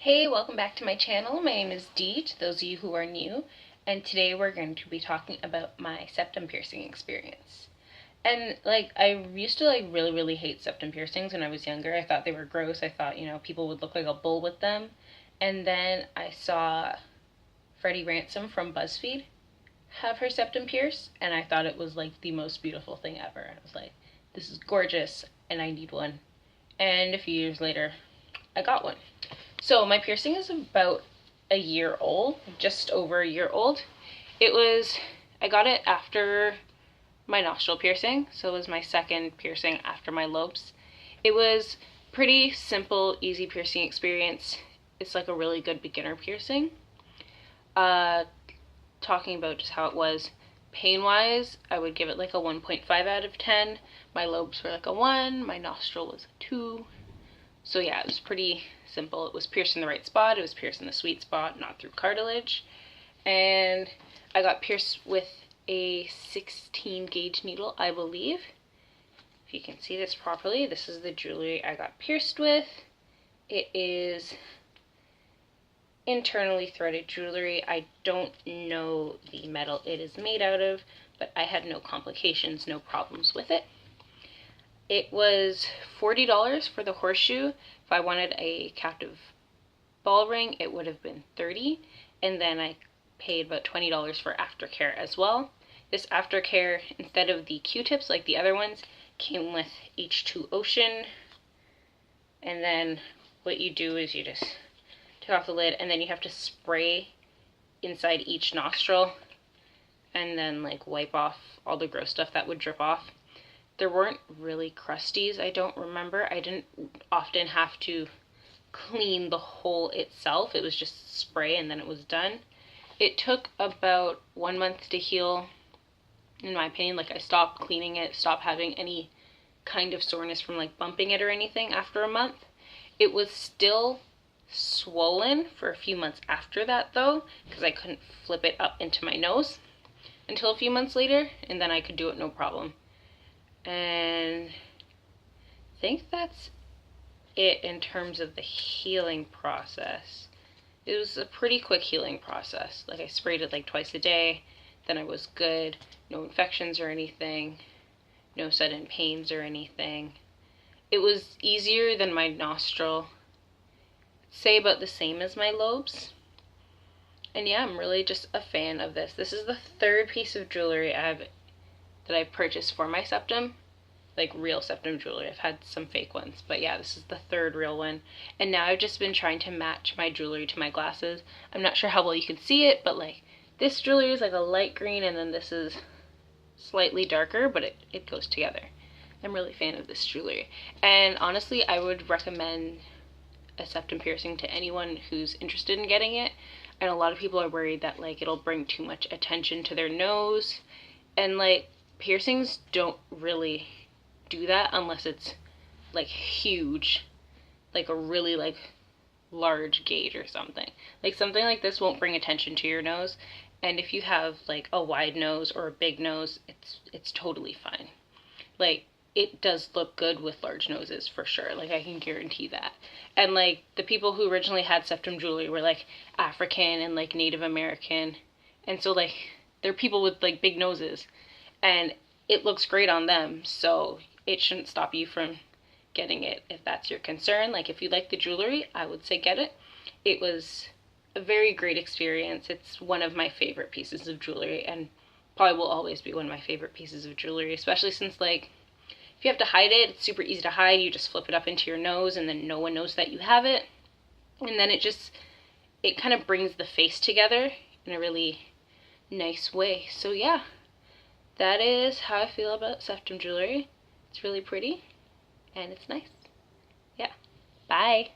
Hey, welcome back to my channel. My name is Dee, to those of you who are new, and today we're going to be talking about my septum piercing experience. And I used to really hate septum piercings when I was younger. I thought they were gross. I thought, people would look like a bull with them. And then I saw Freddie Ransom from BuzzFeed have her septum pierced, and I thought it was like the most beautiful thing ever. I was like, this is gorgeous and I need one. And a few years later, I got one. So my piercing is about a year old, just over a year old. I got it after my nostril piercing, so it was my second piercing after my lobes. It was pretty simple, easy piercing experience. It's like a really good beginner piercing. Talking about just how it was, pain-wise, I would give it like a 1.5 out of 10. My lobes were like a 1, my nostril was a 2. So yeah, it was pretty simple. It was pierced in the right spot, it was pierced in the sweet spot, not through cartilage. And I got pierced with a 16 gauge needle, I believe. If you can see this properly, this is the jewelry I got pierced with. It is internally threaded jewelry. I don't know the metal it is made out of, but I had no complications, no problems with it. It was $40 for the horseshoe. If I wanted a captive ball ring, it would have been $30, and then I paid about $20 for aftercare as well. This aftercare, instead of the Q-tips like the other ones, came with H2 Ocean, and then what you do is you just take off the lid, and then you have to spray inside each nostril, and then wipe off all the gross stuff that would drip off. There weren't really crusties, I don't remember. I didn't often have to clean the hole itself. It was just spray and then it was done. It took about 1 month to heal, in my opinion. I stopped cleaning it, stopped having any kind of soreness from bumping it or anything after a month. It was still swollen for a few months after that though, because I couldn't flip it up into my nose until a few months later, and then I could do it no problem. And I think that's it in terms of the healing process. It was a pretty quick healing process. I sprayed it twice a day, then I was good. No infections or anything, no sudden pains or anything. It was easier than my nostril. Say about the same as my lobes. And yeah, I'm really just a fan of this. This is the third piece of jewelry that I purchased for my septum, real septum jewelry. I've had some fake ones, but yeah, this is the third real one. And now I've just been trying to match my jewelry to my glasses. I'm not sure how well you can see it, but this jewelry is a light green, and then this is slightly darker, but it goes together. I'm really a fan of this jewelry. And honestly, I would recommend a septum piercing to anyone who's interested in getting it. And a lot of people are worried that it'll bring too much attention to their nose, and piercings don't really do that unless it's huge, a really large gauge or something. Something like this won't bring attention to your nose, and if you have a wide nose or a big nose, it's totally fine. It does look good with large noses for sure, I can guarantee that. And the people who originally had septum jewelry were African and Native American, and so they're people with big noses, and it looks great on them, so it shouldn't stop you from getting it if that's your concern. If you like the jewelry, I would say get it. It was a very great experience. It's one of my favorite pieces of jewelry, and probably will always be one of my favorite pieces of jewelry, especially since if you have to hide it, it's super easy to hide. You just flip it up into your nose and then no one knows that you have it. And then it kind of brings the face together in a really nice way. So yeah, that is how I feel about septum jewelry. It's really pretty and it's nice. Yeah. Bye.